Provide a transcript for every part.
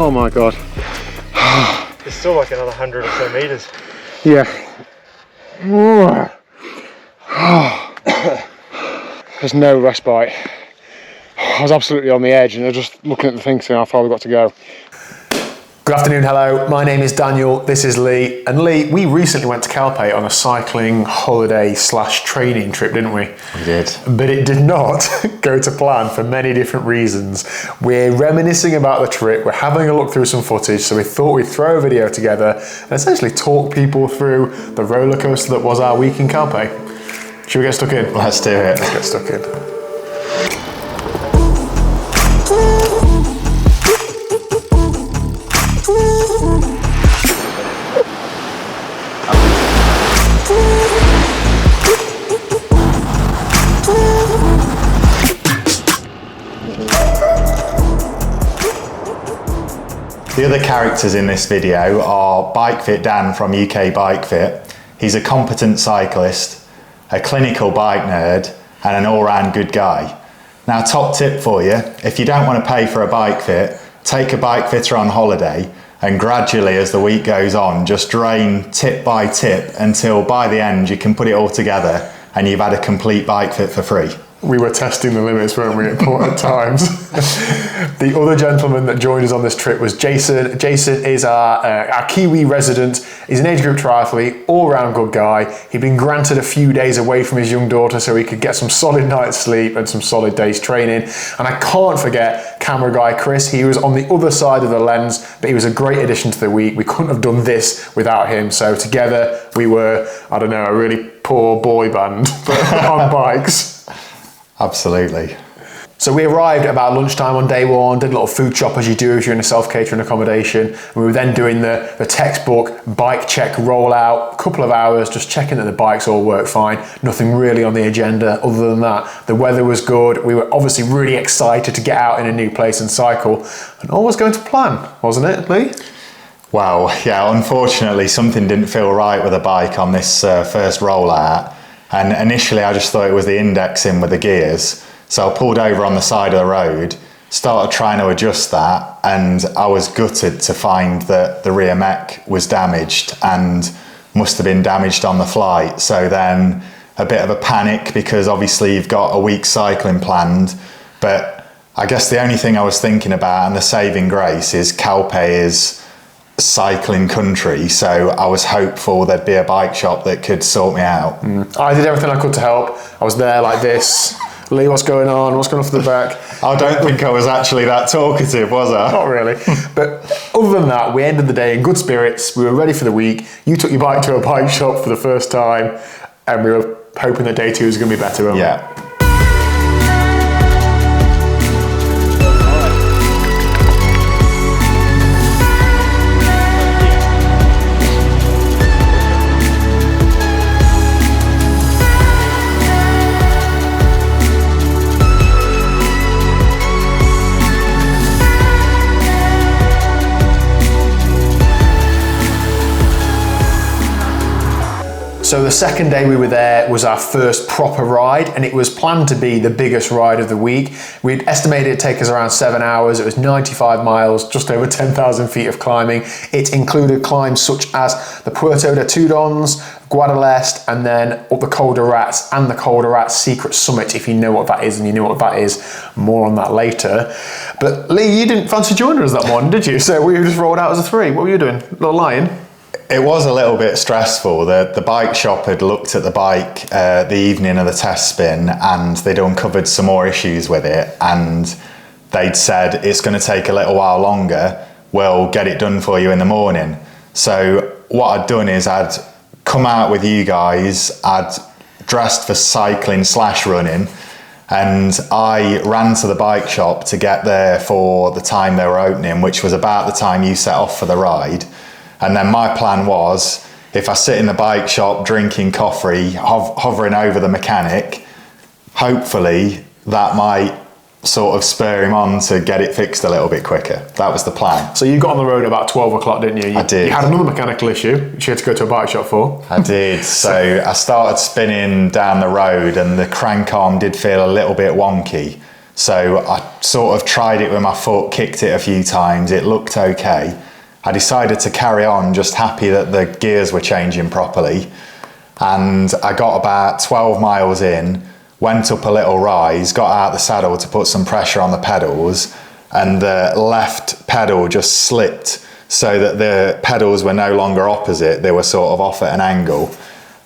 Oh my God. It's still like another 100 or so meters. Yeah. There's no respite. I was absolutely on the edge and I was just looking at the thing saying how far we've got to go. Good afternoon, hello. My name is Daniel, this is Lee. And Lee, we recently went to Calpe on a cycling holiday / training trip, didn't we? We did. But it did not go to plan for many different reasons. We're reminiscing about the trip, we're having a look through some footage, so we thought we'd throw a video together and essentially talk people through the roller coaster that was our week in Calpe. Should we get stuck in? Let's do it. Let's get stuck in. The other characters in this video are Bike Dan from UK Bike Fit. He's a competent cyclist, a clinical bike nerd, and an all-round good guy. Now, top tip for you, if you don't want to pay for a bike fit, take a bike fitter on holiday and gradually, as the week goes on, just drain tip by tip until by the end you can put it all together and you've had a complete bike fit for free. We were testing the limits, weren't we, at times. The other gentleman that joined us on this trip was Jason. Jason is our Kiwi resident. He's an age group triathlete, all-round good guy. He'd been granted a few days away from his young daughter so he could get some solid night's sleep and some solid days training. And I can't forget camera guy Chris. He was on the other side of the lens, but he was a great addition to the week. We couldn't have done this without him. So together we were, I don't know, a really poor boy band on bikes. Absolutely. So we arrived about lunchtime on day one, did a little food shop as you do if you're in a self-catering accommodation. We were then doing the textbook bike check rollout, a couple of hours, just checking that the bikes all work fine. Nothing really on the agenda other than that. The weather was good. We were obviously really excited to get out in a new place and cycle. And all was going to plan, wasn't it, Lee? Well, yeah, unfortunately something didn't feel right with the bike on this first rollout. And initially I just thought it was the indexing with the gears. So I pulled over on the side of the road, started trying to adjust that, and I was gutted to find that the rear mech was damaged and must have been damaged on the flight. So then a bit of a panic because obviously you've got a week's cycling planned, but I guess the only thing I was thinking about and the saving grace is Calpe is cycling country, so I was hopeful there'd be a bike shop that could sort me out. I did everything I could to help. I was there like this. Lee, what's going on? What's going on for the back? I don't think I was actually that talkative, was I? Not really. But other than that, we ended the day in good spirits. We were ready for the week. You took your bike to a bike shop for the first time, and we were hoping that day two was going to be better, weren't we? Yeah. So the second day we were there was our first proper ride, and it was planned to be the biggest ride of the week. We'd estimated it'd take us around 7 hours. It was 95 miles, just over 10,000 feet of climbing. It included climbs such as the Puerto de Tudons, Guadalest, and then up the Col de Rats and the Col de Rats Secret Summit, if you know what that is, and you know what that is, more on that later. But Lee, you didn't fancy joining us that morning, did you? So we just rolled out as a three. What were you doing? Little lion? It was a little bit stressful. The bike shop had looked at the bike the evening of the test spin, and they'd uncovered some more issues with it, and they'd said it's going to take a little while longer, we'll get it done for you in the morning. So what I'd done is I'd come out with you guys, I'd dressed for cycling / running, and I ran to the bike shop to get there for the time they were opening, which was about the time you set off for the ride. And then my plan was, if I sit in the bike shop drinking coffee, hovering over the mechanic, hopefully that might sort of spur him on to get it fixed a little bit quicker. That was the plan. So you got on the road about 12 o'clock, didn't you? I did. You had another mechanical issue, which you had to go to a bike shop for. I did. So I started spinning down the road and the crank arm did feel a little bit wonky. So I sort of tried it with my foot, kicked it a few times, it looked okay. I decided to carry on, just happy that the gears were changing properly. And I got about 12 miles in, went up a little rise, got out the saddle to put some pressure on the pedals, and the left pedal just slipped so that the pedals were no longer opposite, they were sort of off at an angle.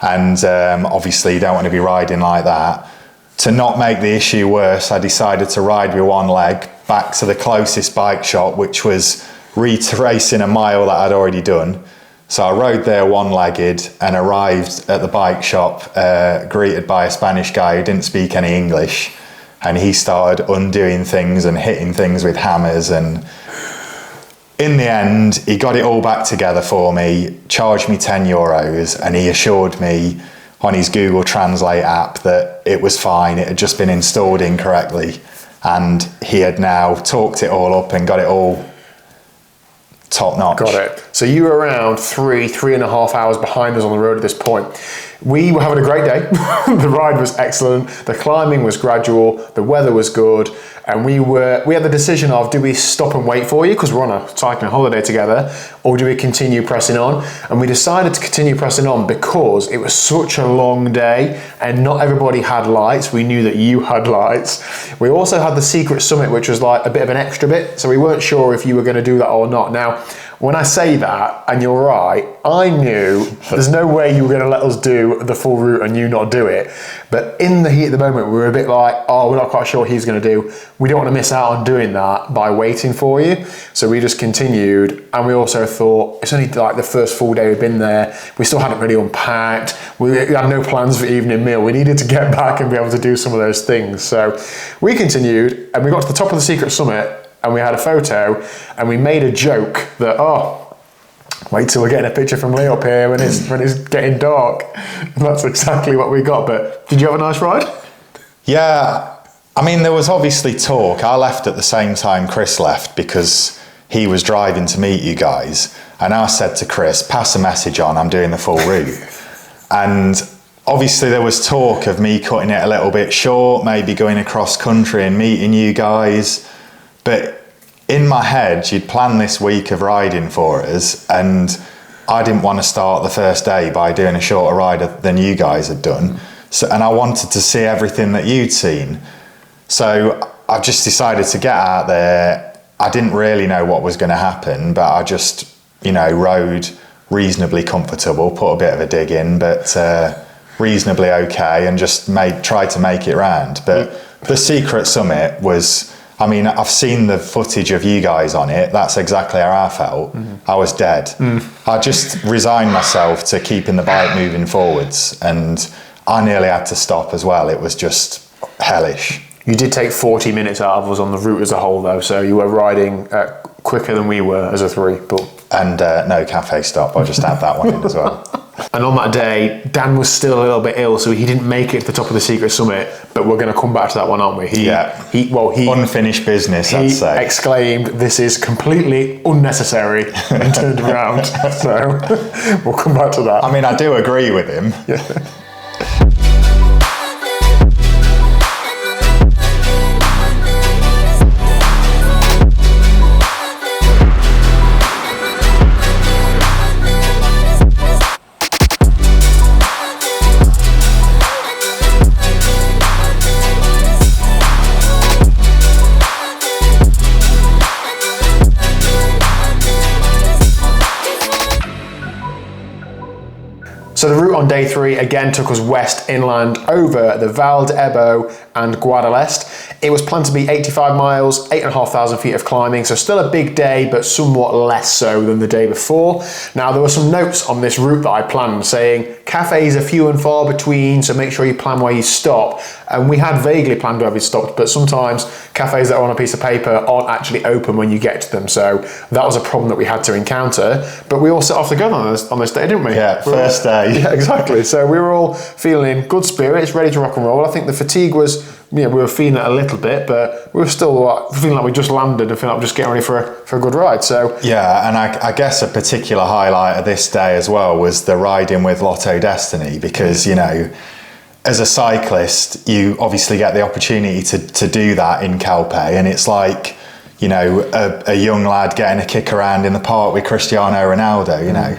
And obviously you don't want to be riding like that. To not make the issue worse, I decided to ride with one leg back to the closest bike shop, which was retracing a mile that I'd already done. So I rode there one-legged and arrived at the bike shop, greeted by a Spanish guy who didn't speak any English. And he started undoing things and hitting things with hammers. And in the end, he got it all back together for me, charged me €10, and he assured me on his Google Translate app that it was fine, it had just been installed incorrectly. And he had now talked it all up and got it all top notch. Got it. So you were around 3.5 hours behind us on the road at this point. We were having a great day. The ride was excellent. The climbing was gradual. The weather was good. And we had the decision of, do we stop and wait for you because we're on a cycling holiday together, or do we continue pressing on? And we decided to continue pressing on because it was such a long day and not everybody had lights. We knew that you had lights. We also had the secret summit, which was like a bit of an extra bit. So we weren't sure if you were going to do that or not. Now, when I say that, and you're right, I knew there's no way you were going to let us do the full route and you not do it. But in the heat of the moment, we were a bit like, oh, we're not quite sure what he's going to do. We don't want to miss out on doing that by waiting for you. So we just continued. And we also thought, it's only like the first full day we've been there. We still hadn't really unpacked. We had no plans for evening meal. We needed to get back and be able to do some of those things. So we continued and we got to the top of the secret summit and we had a photo and we made a joke that, oh, wait till we're getting a picture from Lee up here when it's getting dark. And that's exactly what we got. But did you have a nice ride? Yeah, I mean, there was obviously talk. I left at the same time Chris left because he was driving to meet you guys. And I said to Chris, pass a message on, I'm doing the full route. And obviously there was talk of me cutting it a little bit short, maybe going across country and meeting you guys. But in my head, you'd planned this week of riding for us, and I didn't want to start the first day by doing a shorter ride than you guys had done. So, and I wanted to see everything that you'd seen. So I just decided to get out there. I didn't really know what was going to happen, but I just, rode reasonably comfortable, put a bit of a dig in, but reasonably okay, and just tried to make it round. But the secret summit was, I mean, I've seen the footage of you guys on it. That's exactly how I felt. Mm-hmm. I was dead. I just resigned myself to keeping the bike moving forwards, and I nearly had to stop as well. It was just hellish. You did take 40 minutes out of us on the route as a whole, though, so you were riding quicker than we were as a three. And no cafe stop. I just had that one in as well. And on that day, Dan was still a little bit ill, so he didn't make it to the top of the secret summit. But we're going to come back to that one, aren't we? He unfinished business. I'd say. He exclaimed, "This is completely unnecessary," and turned around. So we'll come back to that. I mean, I do agree with him. Yeah. So the route on day 3 again took us west inland over the Val d'Ebo and Guadalest. It was planned to be 85 miles, 8,500 feet of climbing, so still a big day, but somewhat less so than the day before. Now there were some notes on this route that I planned saying cafes are few and far between, so make sure you plan where you stop. And we had vaguely planned where we stopped, but sometimes cafes that are on a piece of paper aren't actually open when you get to them, so that was a problem that we had to encounter. But we all set off together on this day, didn't we? Yeah, first day. Yeah, exactly. So we were all feeling in good spirits, ready to rock and roll. I think the fatigue was, we were feeling it a little bit, but we were still feeling like we just landed and feeling like we're just getting ready for a good ride. So yeah, and I guess a particular highlight of this day as well was the riding with Lotto Destiny, because as a cyclist, you obviously get the opportunity to do that in Calpe, and it's like, you know, a young lad getting a kick around in the park with Cristiano Ronaldo, you know.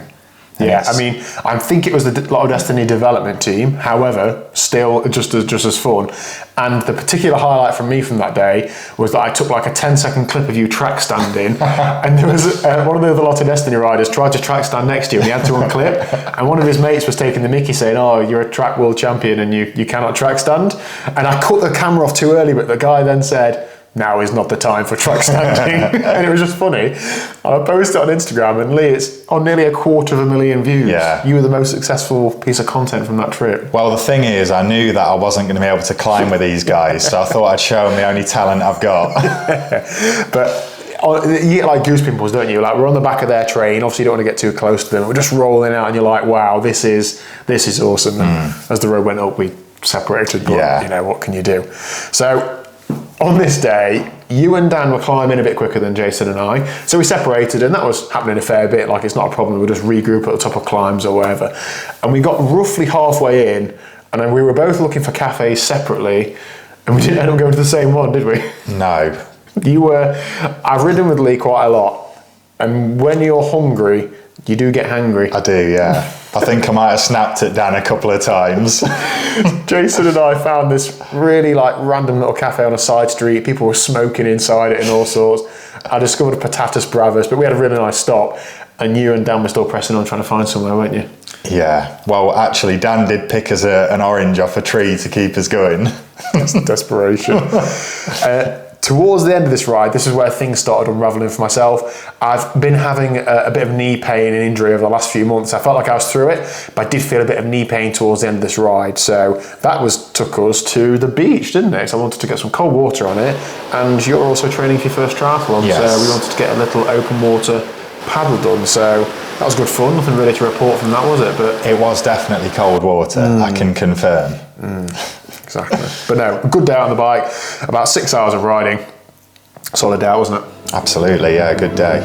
Yeah, I mean, I think it was the Lotto Destiny development team. However, still just as fun. And the particular highlight for me from that day was that I took like a 10-second clip of you track standing, and there was one of the other Lotto Destiny riders tried to track stand next to you, and he had to unclip. And one of his mates was taking the mickey, saying, "Oh, you're a track world champion, and you cannot track stand." And I cut the camera off too early, but the guy then said, "Now is not the time for track standing." And it was just funny. I posted it on Instagram, and Lee, it's on nearly 250,000 views. Yeah. You were the most successul piece of content from that trip. Well, the thing is, I knew that I wasn't going to be able to climb with these guys, so I thought I'd show them the only talent I've got. But you get like goose pimples, don't you? Like, we're on the back of their train. Obviously, you don't want to get too close to them. We're just rolling out, and you're like, "Wow, this is awesome." And as the road went up, we separated. But you know, what can you do? So on this day, you and Dan were climbing a bit quicker than Jason and I, so we separated, and that was happening a fair bit. Like, it's not a problem, we'll just regroup at the top of climbs or whatever. And we got roughly halfway in, and then we were both looking for cafes separately, and we didn't end up going to the same one, did we? No. I've ridden with Lee quite a lot, and when you're hungry, you do get hangry. I do, yeah. I think I might have snapped at Dan a couple of times. Jason and I found this really like random little cafe on a side street. People were smoking inside it and all sorts. I discovered patatas bravas, but we had a really nice stop. And you and Dan were still pressing on trying to find somewhere, weren't you? Yeah. Well, actually, Dan did pick us an orange off a tree to keep us going. That's desperation. Towards the end of this ride, this is where things started unravelling for myself. I've been having a bit of knee pain and injury over the last few months. I felt like I was through it, but I did feel a bit of knee pain towards the end of this ride. So that took us to the beach, didn't it? So I wanted to get some cold water on it. And you're also training for your first triathlon. Yes. So we wanted to get a little open water paddle done. So that was good fun. Nothing really to report from that, was it? But it was definitely cold water, I can confirm. Exactly. But no, a good day on the bike, about 6 hours of riding. Solid day, wasn't it? Absolutely, yeah, good day.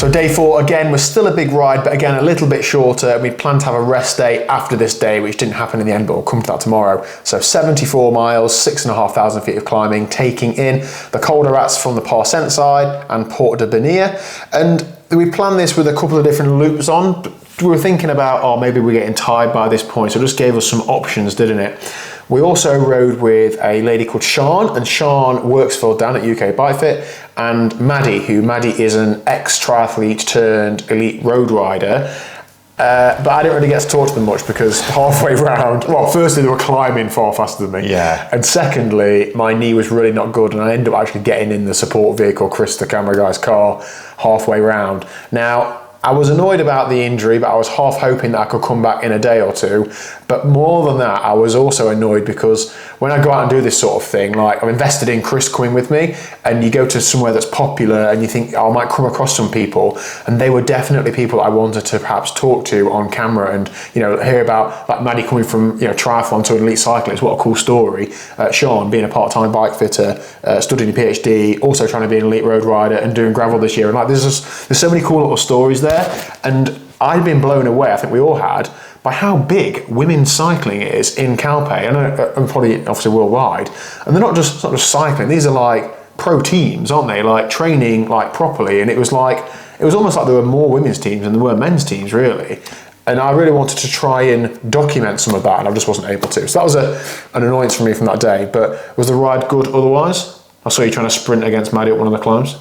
So day 4, again, was still a big ride, but again, a little bit shorter. And we planned to have a rest day after this day, which didn't happen in the end, but we'll come to that tomorrow. So 74 miles, 6,500 feet of climbing, taking in the Calderats from the Parcent side and Port de Benia. And we planned this with a couple of different loops on. We were thinking about, oh, maybe we're getting tired by this point. So it just gave us some options, didn't it? We also rode with a lady called Sian, and Sian works for Dan at UK Bike Fit, and Maddie is an ex-triathlete turned elite road rider. But I didn't really get to talk to them much because halfway round, well, firstly, they were climbing far faster than me. Yeah. And secondly, my knee was really not good, and I ended up actually getting in the support vehicle, Chris, the camera guy's car, halfway round. Now, I was annoyed about the injury, but I was half hoping that I could come back in a day or two. But more than that, I was also annoyed because when I go out and do this sort of thing, like I'm invested in Chris coming with me, and you go to somewhere that's popular and you think, oh, I might come across some people, and they were definitely people I wanted to perhaps talk to on camera and, you know, hear about, like Maddie coming from, you know, triathlon to an elite cyclist. What a cool story. Sean being a part-time bike fitter, studying a PhD, also trying to be an elite road rider and doing gravel this year. And like, there's so many cool little stories there. And I'd been blown away, I think we all had, by how big women's cycling is in Calpe, and probably obviously worldwide. And they're it's not just cycling, these are like pro teams, aren't they? Like training like properly, and it was almost like there were more women's teams than there were men's teams, really. And I really wanted to try and document some of that, and I just wasn't able to. So that was an annoyance for me from that day. But was the ride good otherwise? I saw you trying to sprint against Maddie up one of the climbs.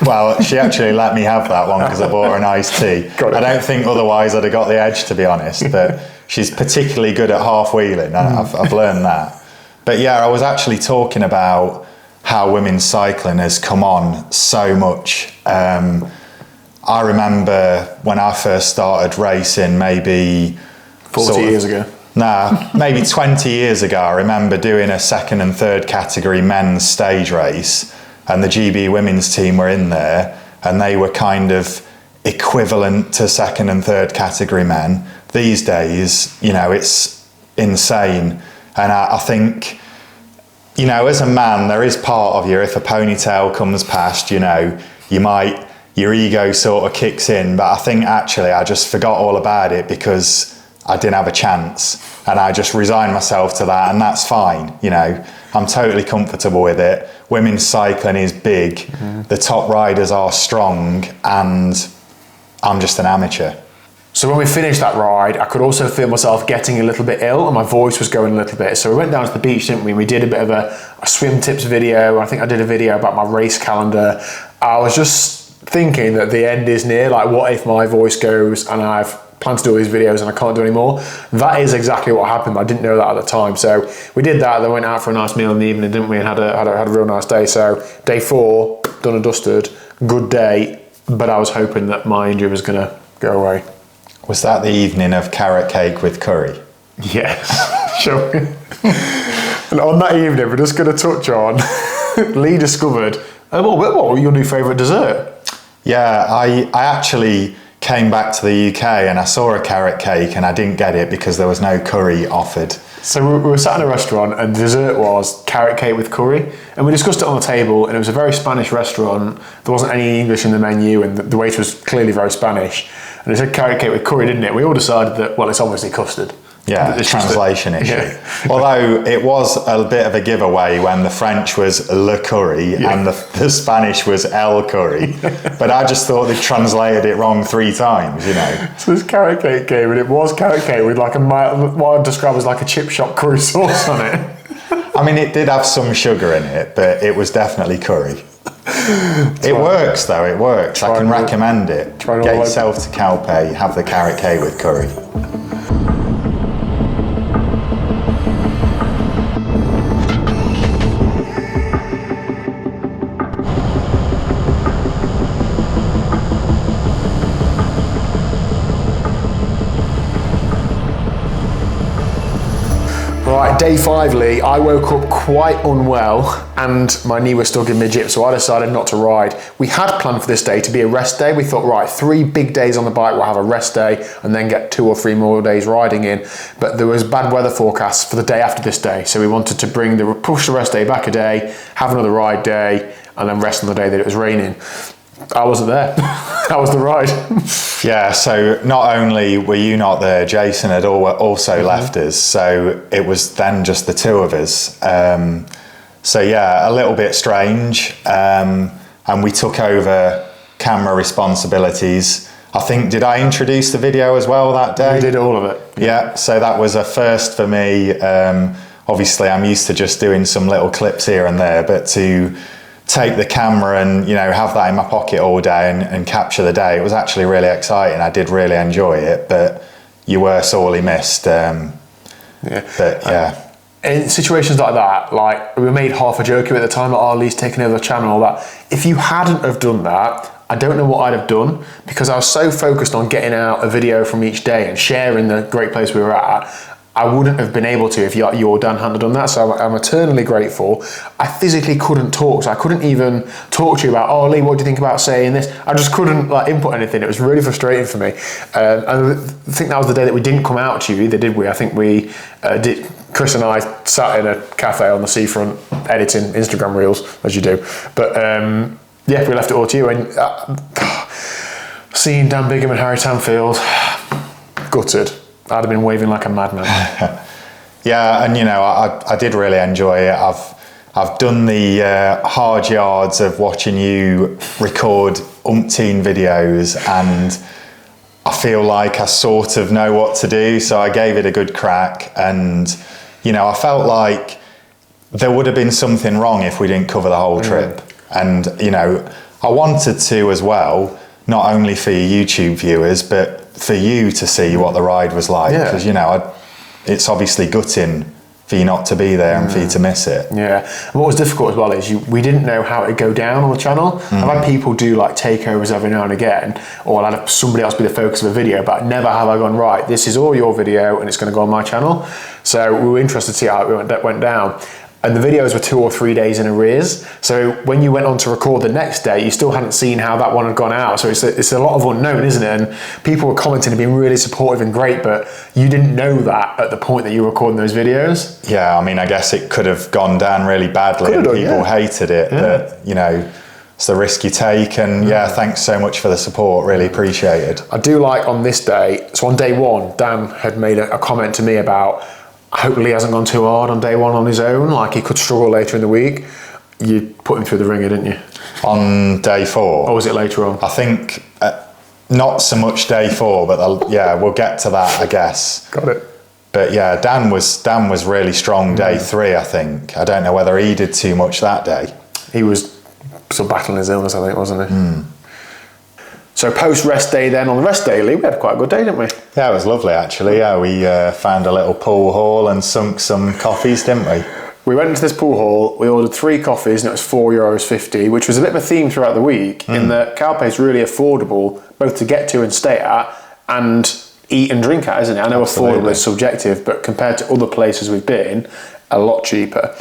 Well, she actually let me have that one because I bought her an iced tea. I don't think otherwise I'd have got the edge, to be honest. But she's particularly good at half wheeling. I've learned that. But yeah, I was actually talking about how women's cycling has come on so much. I remember when I first started racing, maybe 40 years ago. Nah, maybe 20 years ago, I remember doing a second and third category men's stage race, and the GB women's team were in there, and they were kind of equivalent to second and third category men. These days, it's insane. And I think, as a man, there is part of you, if a ponytail comes past, your ego sort of kicks in. But I think actually I just forgot all about it because I didn't have a chance, and I just resigned myself to that, and that's fine. I'm totally comfortable with it. Women's cycling is big. Mm-hmm. The top riders are strong, and I'm just an amateur. So when we finished that ride, I could also feel myself getting a little bit ill, and my voice was going a little bit. So we went down to the beach, didn't we? We did a bit of a swim tips video. I think I did a video about my race calendar. I was just thinking that the end is near. Like, what if my voice goes and I've planned to do all these videos and I can't do any more? That is exactly what happened. I didn't know that at the time. So we did that, then went out for a nice meal in the evening, didn't we? And had a real nice day. So day 4, done and dusted, good day. But I was hoping that my injury was going to go away. Was that the evening of carrot cake with curry? Yes, sure. And on that evening, we're just going to touch on, Lee discovered, what were your new favourite dessert? Yeah, I actually came back to the UK and I saw a carrot cake and I didn't get it because there was no curry offered. So we were sat in a restaurant and the dessert was carrot cake with curry, and we discussed it on the table, and it was a very Spanish restaurant. There wasn't any English in the menu, and the waiter was clearly very Spanish. And it said carrot cake with curry, didn't it? We all decided that, well, it's obviously custard. Yeah, the translation issue. Yeah. Although it was a bit of a giveaway when the French was le curry and the Spanish was el curry. But I just thought they translated it wrong 3 times, So this carrot cake came, and it was carrot cake with like what I'd describe as like a chip shop curry sauce on it. I mean, it did have some sugar in it, but it was definitely curry. It works though, it works. I can recommend it. Get yourself to Calpe, have the carrot cake with curry. Right, day 5, Lee, I woke up quite unwell and my knee was still giving me jip, so I decided not to ride. We had planned for this day to be a rest day. We thought, right, 3 big days on the bike, we'll have a rest day and then get 2 or 3 more days riding in. But there was bad weather forecasts for the day after this day, so we wanted to push the rest day back a day, have another ride day, and then rest on the day that it was raining. I wasn't there. That was the ride. Yeah, so not only were you not there, Jason had also left us, so it was then just the 2 of us. So yeah, a little bit strange, and we took over camera responsibilities. I think, did I introduce the video as well that day? You did all of it. Yeah, so that was a first for me. Obviously, I'm used to just doing some little clips here and there, but to take the camera and have that in my pocket all day and capture the day, it was actually really exciting. I did really enjoy it, but you were sorely missed. But yeah. In situations like that, like we made half a joke at the time, like, Lee's taking over the channel and all that. If you hadn't have done that, I don't know what I'd have done, because I was so focused on getting out a video from each day and sharing the great place we were at. I wouldn't have been able to if your Dan hadn't done that, so I'm eternally grateful. I physically couldn't talk, so I couldn't even talk to you about, oh Lee, what do you think about saying this? I just couldn't input anything. It was really frustrating for me. And I think that was the day that we didn't come out to you either, did we? I think we did. Chris and I sat in a cafe on the seafront editing Instagram reels, as you do. But yeah, we left it all to you. And Seeing Dan Bigham and Harry Tanfield, gutted. I'd have been waving like a madman. Yeah, and I did really enjoy it. I've done the hard yards of watching you record umpteen videos, and I feel like I sort of know what to do, so I gave it a good crack. And I felt like there would have been something wrong if we didn't cover the whole trip. And I wanted to as well, not only for your YouTube viewers, but for you to see what the ride was like, because it's obviously gutting for you not to be there and for you to miss it. Yeah, and what was difficult as well is we didn't know how it would go down on the channel. I've had people do like takeovers every now and again, or I'll have somebody else be the focus of a video, but never have I gone, right, this is all your video and it's going to go on my channel. So we were interested to see how it went down. And the videos were 2 or 3 days in arrears. So when you went on to record the next day, you still hadn't seen how that one had gone out. So it's a lot of unknown, isn't it? And people were commenting and being really supportive and great, but you didn't know that at the point that you were recording those videos. Yeah, I mean, I guess it could have gone down really badly and people hated it, but it's the risk you take. And thanks so much for the support, really appreciated. I do like on this day, so on day one, Dan had made a comment to me about, hopefully he hasn't gone too hard on day one on his own, like he could struggle later in the week. You put him through the ringer, didn't you? On day 4. Or was it later on? I think not so much day 4, but we'll get to that, I guess. Got it. But yeah, Dan was really strong day 3, I think. I don't know whether he did too much that day. He was still battling his illness, I think, wasn't he? So post-rest day then, on the rest day, Lee, we had quite a good day, didn't we? Yeah, it was lovely actually. Yeah, we found a little pool hall and sunk some coffees, didn't we? We went into this pool hall, we ordered 3 coffees and it was €4.50, which was a bit of a theme throughout the week, in that Calpe is really affordable, both to get to and stay at, and eat and drink at, isn't it? I know affordable is subjective, but compared to other places we've been, a lot cheaper.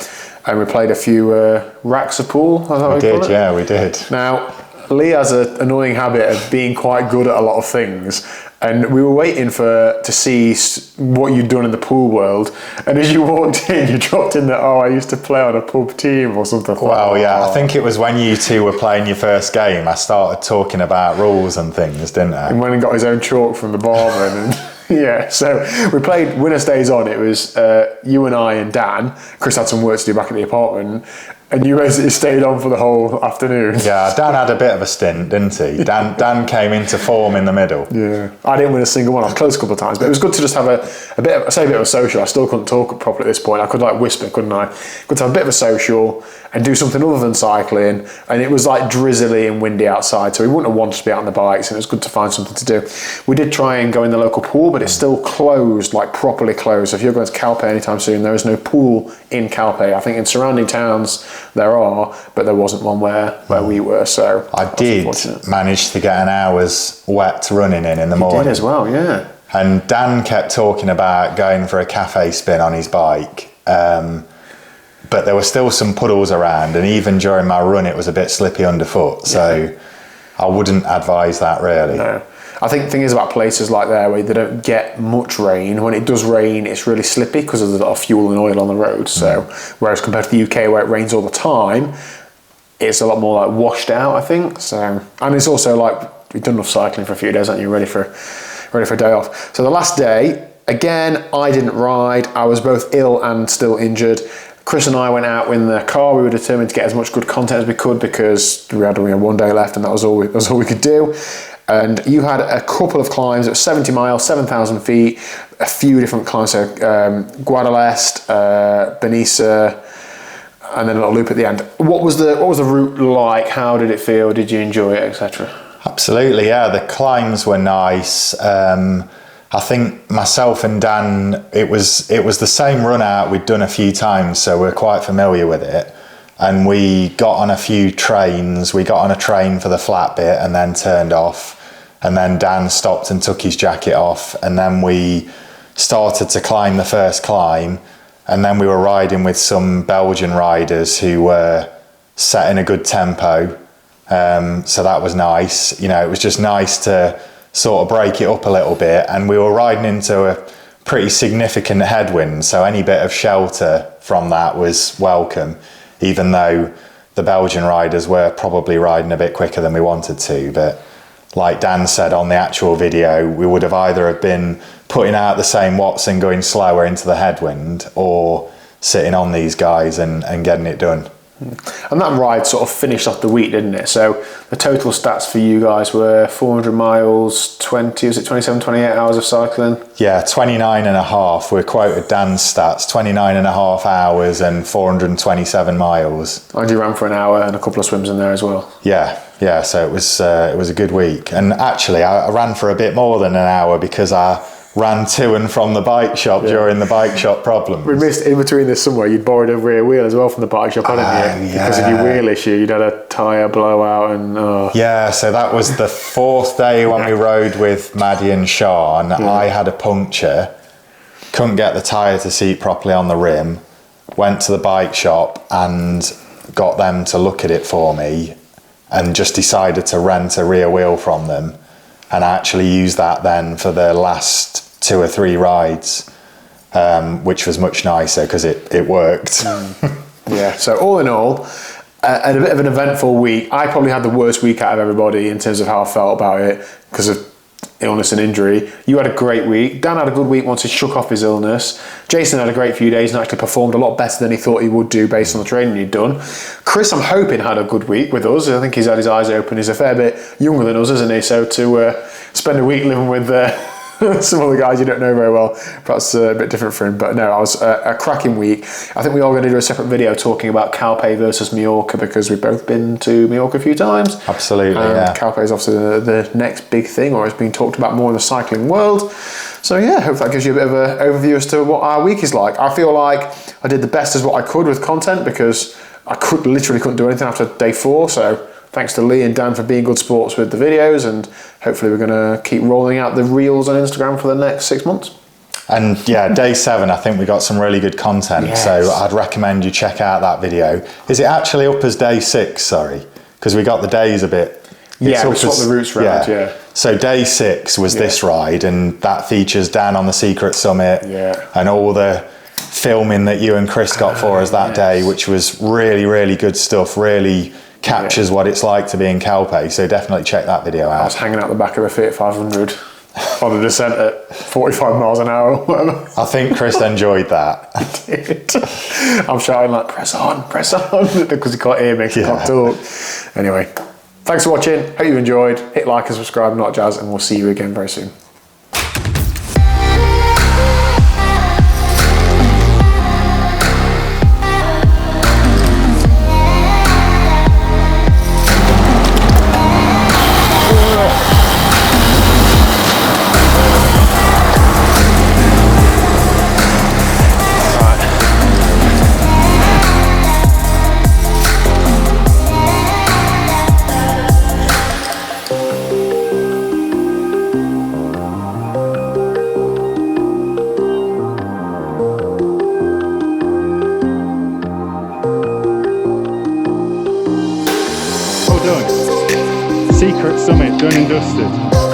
And we played a few racks of pool, is that what we call it? Yeah, we did. Now, Lee has an annoying habit of being quite good at a lot of things, and we were waiting to see what you'd done in the pool world, and as you walked in, you dropped in that, I used to play on a pub team or something like that. Well, yeah, I think it was when you two were playing your first game, I started talking about rules and things, didn't I? And went and got his own chalk from the barman, and yeah, so we played Winner Stays On. It was you and I and Dan. Chris had some work to do back at the apartment, and you basically stayed on for the whole afternoon. Yeah, Dan had a bit of a stint, didn't he? Dan came into form in the middle. Yeah, I didn't win a single one. I was close a couple of times, but it was good to just have a bit of a social. I still couldn't talk properly at this point. I could like whisper, couldn't I? Good to have a bit of a social and do something other than cycling. And it was like drizzly and windy outside, so we wouldn't have wanted to be out on the bikes, and it was good to find something to do. We did try and go in the local pool, but it's still closed, like properly closed. So if you're going to Calpe anytime soon, there is no pool in Calpe. I think in surrounding towns there are, but there wasn't one where we were. So I did manage to get an hour's wet running in the morning. You did as well, yeah. And Dan kept talking about going for a cafe spin on his bike. But there were still some puddles around, and even during my run it was a bit slippy underfoot, so I wouldn't advise that really. No. I think the thing is about places like there where they don't get much rain, when it does rain it's really slippy because there's a lot of fuel and oil on the road. So whereas compared to the UK where it rains all the time, it's a lot more like washed out, I think. So, and it's also like you've done enough cycling for a few days, aren't you? Ready for a day off. So the last day, again, I didn't ride. I was both ill and still injured. Chris and I went out in the car. We were determined to get as much good content as we could because we had only 1 day left, and that was all we could do. And you had a couple of climbs. It was 70 miles, 7,000 feet, a few different climbs. So Guadalest, Benissa, and then a little loop at the end. What was the route like? How did it feel? Did you enjoy it, etc.? Absolutely, yeah. The climbs were nice. I think myself and Dan, it was the same run out we'd done a few times, so we're quite familiar with it. And we got on a few trains. We got on a train for the flat bit and then turned off. And then Dan stopped and took his jacket off. And then we started to climb the first climb. And then we were riding with some Belgian riders who were setting a good tempo. So that was nice. It was just nice to sort of break it up a little bit. And we were riding into a pretty significant headwind. So any bit of shelter from that was welcome, even though the Belgian riders were probably riding a bit quicker than we wanted to. But like Dan said on the actual video, we would have either have been putting out the same watts and going slower into the headwind, or sitting on these guys and getting it done. And that ride sort of finished off the week, didn't it? So the total stats for you guys were 400 miles, 27, 28 hours of cycling? Yeah, 29 and a half. We're quoted Dan's stats, 29 and a half hours and 427 miles. And you ran for an hour and a couple of swims in there as well. Yeah. So it was a good week. And actually, I ran for a bit more than an hour because I ran to and from the bike shop during the bike shop problems. We missed in between this somewhere. You'd borrowed a rear wheel as well from the bike shop, hadn't you? Because of your wheel issue, you'd had a tyre blowout and. Yeah, so that was the fourth day when we rode with Maddie and Sean. I had a puncture, couldn't get the tyre to seat properly on the rim, went to the bike shop and got them to look at it for me, and just decided to rent a rear wheel from them, and I actually used that then for the last 2 or 3 rides, which was much nicer because it worked. Yeah, so all in all, a bit of an eventful week. I probably had the worst week out of everybody in terms of how I felt about it because of illness and injury. You had a great week. Dan had a good week once he shook off his illness. Jason had a great few days and actually performed a lot better than he thought he would do based on the training he'd done. Chris, I'm hoping, had a good week with us. I think he's had his eyes open. He's a fair bit younger than us, isn't he? So to spend a week living with some of the guys you don't know very well, perhaps a bit different for him. But no, I was a cracking week. I think we are going to do a separate video talking about Calpe versus Mallorca because we've both been to Mallorca a few times. Absolutely, and Calpe is obviously the next big thing, or it's being talked about more in the cycling world. So yeah, hope that gives you a bit of an overview as to what our week is like. I feel like I did the best as what I could with content because I literally couldn't do anything after day 4. So thanks to Lee and Dan for being good sports with the videos, and hopefully we're going to keep rolling out the reels on Instagram for the next 6 months. And yeah, day 7, I think we got some really good content. Yes. So I'd recommend you check out that video. Is it actually up as day 6? Sorry, because we got the days a bit. Yeah, we swapped the routes around. Yeah. So day 6 was this ride, and that features Dan on the Secret Summit. Yeah. And all the filming that you and Chris got for us that day, which was really, really good stuff. Really captures what it's like to be in Calpe, so definitely check that video out. I was hanging out the back of a Fiat 500 on the descent at 45 miles an hour or whatever. I think Chris enjoyed that. He did. I'm shouting like, press on, because he can't hear me, he can't talk. Anyway, thanks for watching, hope you enjoyed. Hit like and subscribe, not jazz, and we'll see you again very soon. Secret Summit, done and dusted.